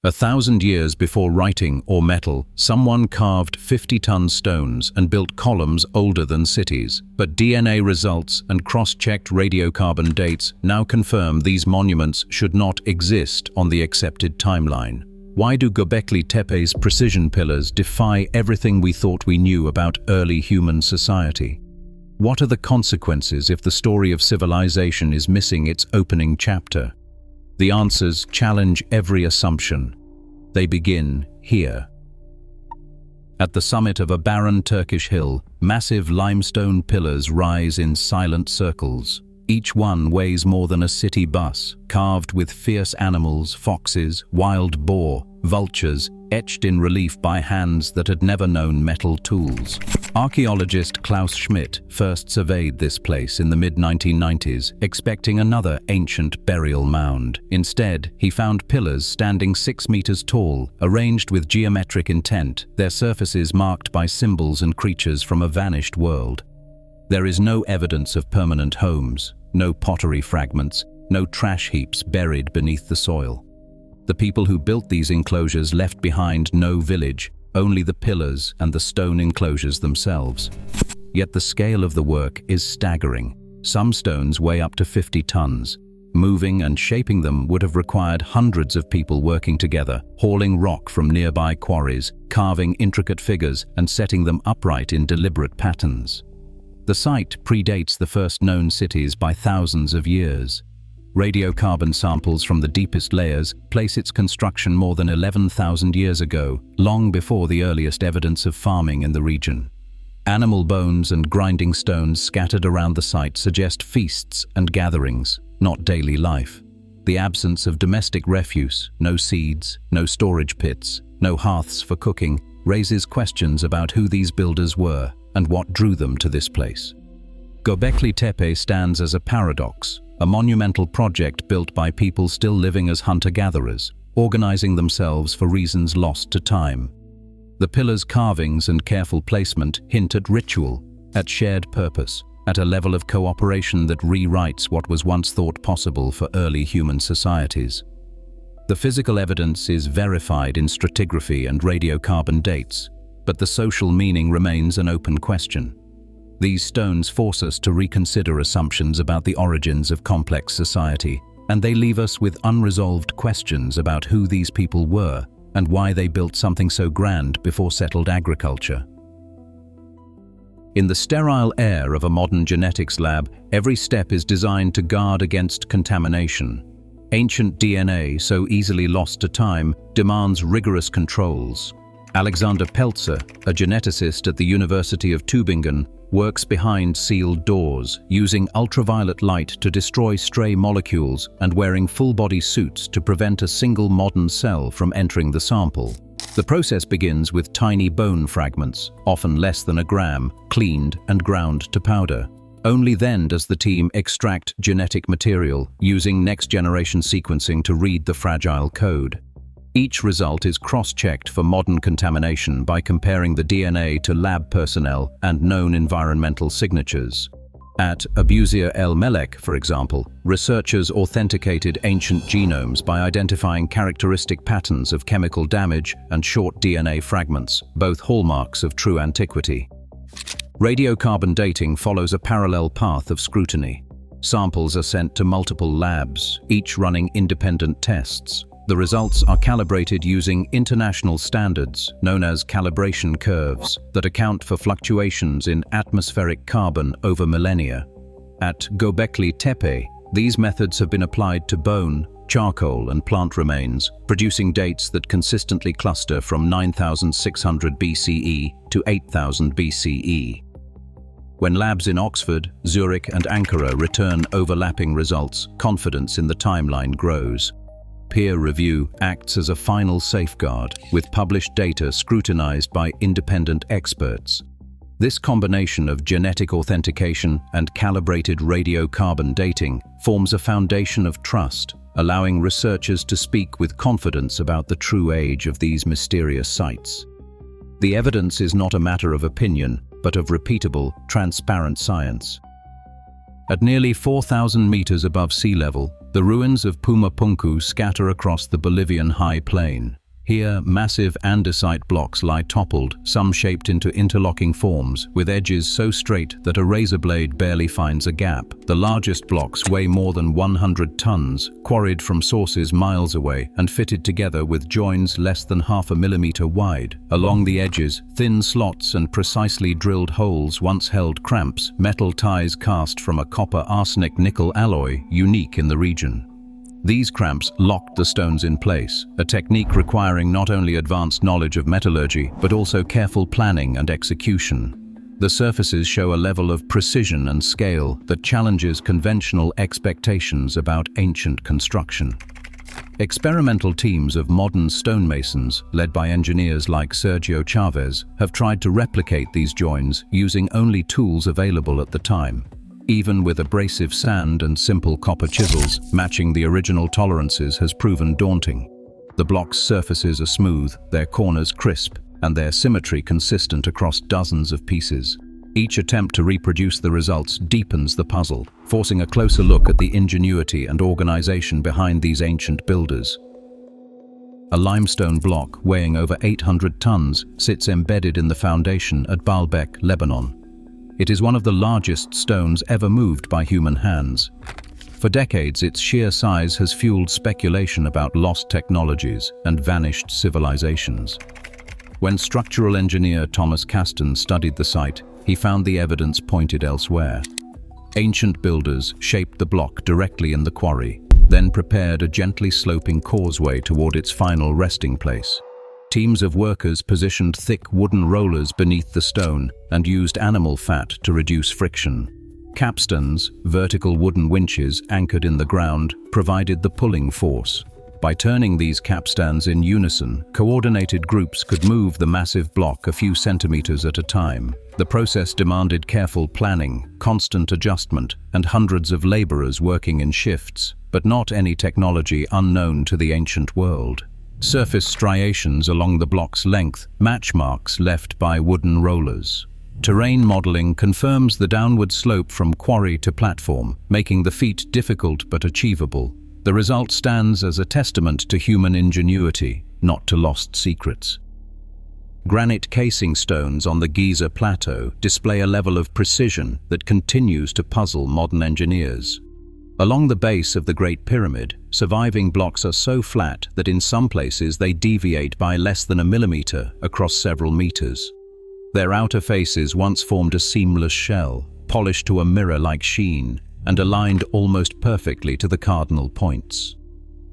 1,000 years before writing or metal, someone carved 50-ton stones and built columns older than cities. But DNA results and cross-checked radiocarbon dates now confirm these monuments should not exist on the accepted timeline. Why do Göbekli Tepe's precision pillars defy everything we thought we knew about early human society? What are the consequences if the story of civilization is missing its opening chapter? The answers challenge every assumption. They begin here. At the summit of a barren Turkish hill, massive limestone pillars rise in silent circles. Each one weighs more than a city bus, carved with fierce animals, foxes, wild boar, vultures, etched in relief by hands that had never known metal tools. Archaeologist Klaus Schmidt first surveyed this place in the mid-1990s, expecting another ancient burial mound. Instead, he found pillars standing 6 meters tall, arranged with geometric intent, their surfaces marked by symbols and creatures from a vanished world. There is no evidence of permanent homes, no pottery fragments, no trash heaps buried beneath the soil. The people who built these enclosures left behind no village, only the pillars and the stone enclosures themselves. Yet the scale of the work is staggering. Some stones weigh up to 50 tons. Moving and shaping them would have required hundreds of people working together, hauling rock from nearby quarries, carving intricate figures and setting them upright in deliberate patterns. The site predates the first known cities by thousands of years. Radiocarbon samples from the deepest layers place its construction more than 11,000 years ago, long before the earliest evidence of farming in the region. Animal bones and grinding stones scattered around the site suggest feasts and gatherings, not daily life. The absence of domestic refuse, no seeds, no storage pits, no hearths for cooking, raises questions about who these builders were and what drew them to this place. Göbekli Tepe stands as a paradox, a monumental project built by people still living as hunter-gatherers, organizing themselves for reasons lost to time. The pillars' carvings and careful placement hint at ritual, at shared purpose, at a level of cooperation that rewrites what was once thought possible for early human societies. The physical evidence is verified in stratigraphy and radiocarbon dates, but the social meaning remains an open question. These stones force us to reconsider assumptions about the origins of complex society, and they leave us with unresolved questions about who these people were and why they built something so grand before settled agriculture. In the sterile air of a modern genetics lab, every step is designed to guard against contamination. Ancient DNA, so easily lost to time, demands rigorous controls. Alexander Peltzer, a geneticist at the University of Tübingen, works behind sealed doors, using ultraviolet light to destroy stray molecules and wearing full-body suits to prevent a single modern cell from entering the sample. The process begins with tiny bone fragments, often less than a gram, cleaned and ground to powder. Only then does the team extract genetic material, using next-generation sequencing to read the fragile code. Each result is cross-checked for modern contamination by comparing the DNA to lab personnel and known environmental signatures. At Abusir El Melek, for example, researchers authenticated ancient genomes by identifying characteristic patterns of chemical damage and short DNA fragments, both hallmarks of true antiquity. Radiocarbon dating follows a parallel path of scrutiny. Samples are sent to multiple labs, each running independent tests. The results are calibrated using international standards, known as calibration curves, that account for fluctuations in atmospheric carbon over millennia. At Göbekli Tepe, these methods have been applied to bone, charcoal and plant remains, producing dates that consistently cluster from 9,600 BCE to 8,000 BCE. When labs in Oxford, Zurich and Ankara return overlapping results, confidence in the timeline grows. Peer review acts as a final safeguard, with published data scrutinized by independent experts. This combination of genetic authentication and calibrated radiocarbon dating forms a foundation of trust, allowing researchers to speak with confidence about the true age of these mysterious sites. The evidence is not a matter of opinion, but of repeatable, transparent science. At nearly 4,000 meters above sea level, The ruins of Pumapunku scatter across the Bolivian high plain. Here, massive andesite blocks lie toppled, some shaped into interlocking forms, with edges so straight that a razor blade barely finds a gap. The largest blocks weigh more than 100 tons, quarried from sources miles away and fitted together with joins less than half a millimeter wide. Along the edges, thin slots and precisely drilled holes once held cramps, metal ties cast from a copper-arsenic-nickel alloy unique in the region. These cramps locked the stones in place, a technique requiring not only advanced knowledge of metallurgy, but also careful planning and execution. The surfaces show a level of precision and scale that challenges conventional expectations about ancient construction. Experimental teams of modern stonemasons, led by engineers like Sergio Chavez, have tried to replicate these joins using only tools available at the time. Even with abrasive sand and simple copper chisels, matching the original tolerances has proven daunting. The block's surfaces are smooth, their corners crisp, and their symmetry consistent across dozens of pieces. Each attempt to reproduce the results deepens the puzzle, forcing a closer look at the ingenuity and organization behind these ancient builders. A limestone block weighing over 800 tons sits embedded in the foundation at Baalbek, Lebanon. It is one of the largest stones ever moved by human hands. For decades, its sheer size has fueled speculation about lost technologies and vanished civilizations. When structural engineer Thomas Caston studied the site, he found the evidence pointed elsewhere. Ancient builders shaped the block directly in the quarry, then prepared a gently sloping causeway toward its final resting place. Teams of workers positioned thick wooden rollers beneath the stone and used animal fat to reduce friction. Capstans, vertical wooden winches anchored in the ground, provided the pulling force. By turning these capstans in unison, coordinated groups could move the massive block a few centimeters at a time. The process demanded careful planning, constant adjustment, and hundreds of laborers working in shifts, but not any technology unknown to the ancient world. Surface striations along the block's length match marks left by wooden rollers. Terrain modeling confirms the downward slope from quarry to platform, making the feat difficult but achievable. The result stands as a testament to human ingenuity, not to lost secrets. Granite casing stones on the Giza Plateau display a level of precision that continues to puzzle modern engineers. Along the base of the Great Pyramid, surviving blocks are so flat that in some places they deviate by less than a millimeter across several meters. Their outer faces once formed a seamless shell, polished to a mirror-like sheen, and aligned almost perfectly to the cardinal points.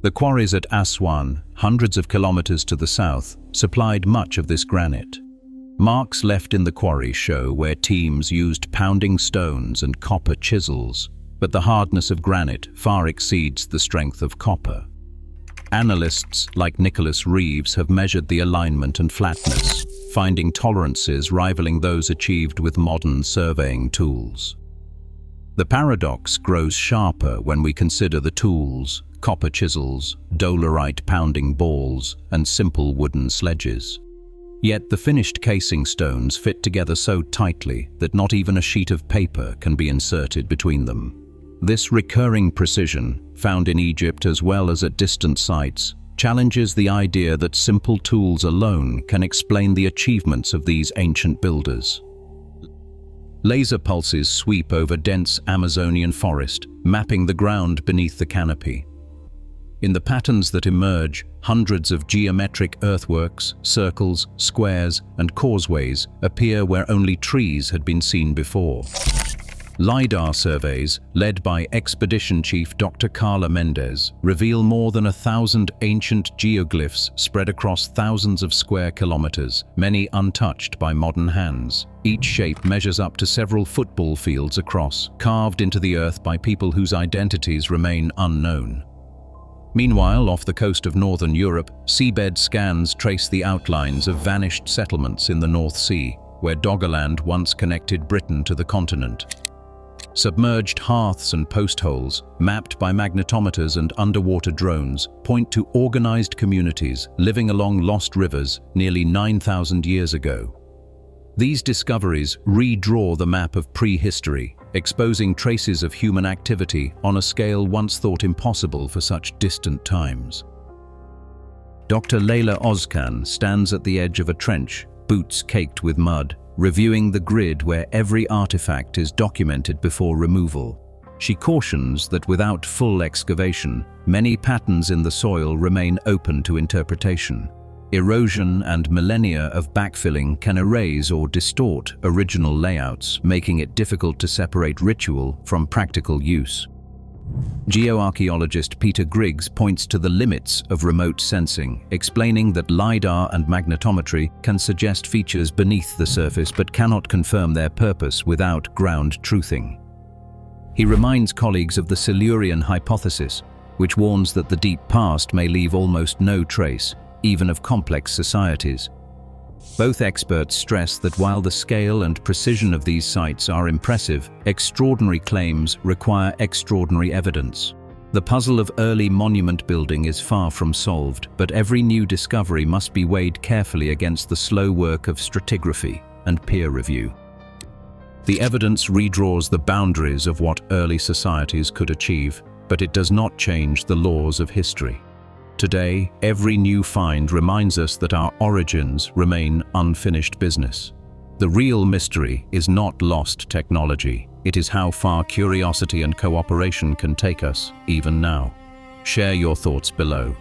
The quarries at Aswan, hundreds of kilometers to the south, supplied much of this granite. Marks left in the quarry show where teams used pounding stones and copper chisels, but the hardness of granite far exceeds the strength of copper. Analysts like Nicholas Reeves have measured the alignment and flatness, finding tolerances rivaling those achieved with modern surveying tools. The paradox grows sharper when we consider the tools, copper chisels, dolerite pounding balls, and simple wooden sledges. Yet the finished casing stones fit together so tightly that not even a sheet of paper can be inserted between them. This recurring precision, found in Egypt as well as at distant sites, challenges the idea that simple tools alone can explain the achievements of these ancient builders. Laser pulses sweep over dense Amazonian forest, mapping the ground beneath the canopy. In the patterns that emerge, hundreds of geometric earthworks, circles, squares, and causeways appear where only trees had been seen before. LiDAR surveys, led by Expedition Chief Dr. Carla Mendez, reveal more than 1,000 ancient geoglyphs spread across thousands of square kilometers, many untouched by modern hands. Each shape measures up to several football fields across, carved into the earth by people whose identities remain unknown. Meanwhile, off the coast of northern Europe, seabed scans trace the outlines of vanished settlements in the North Sea, where Doggerland once connected Britain to the continent. Submerged hearths and post holes, mapped by magnetometers and underwater drones, point to organized communities living along lost rivers nearly 9,000 years ago. These discoveries redraw the map of prehistory, exposing traces of human activity on a scale once thought impossible for such distant times. Dr. Leila Ozkan stands at the edge of a trench, boots caked with mud, reviewing the grid where every artifact is documented before removal. She cautions that without full excavation, many patterns in the soil remain open to interpretation. Erosion and millennia of backfilling can erase or distort original layouts, making it difficult to separate ritual from practical use. Geoarchaeologist Peter Griggs points to the limits of remote sensing, explaining that LiDAR and magnetometry can suggest features beneath the surface but cannot confirm their purpose without ground truthing. He reminds colleagues of the Silurian hypothesis, which warns that the deep past may leave almost no trace, even of complex societies. Both experts stress that while the scale and precision of these sites are impressive, extraordinary claims require extraordinary evidence. The puzzle of early monument building is far from solved, but every new discovery must be weighed carefully against the slow work of stratigraphy and peer review. The evidence redraws the boundaries of what early societies could achieve, but it does not change the laws of history. Today, every new find reminds us that our origins remain unfinished business. The real mystery is not lost technology. It is how far curiosity and cooperation can take us, even now. Share your thoughts below.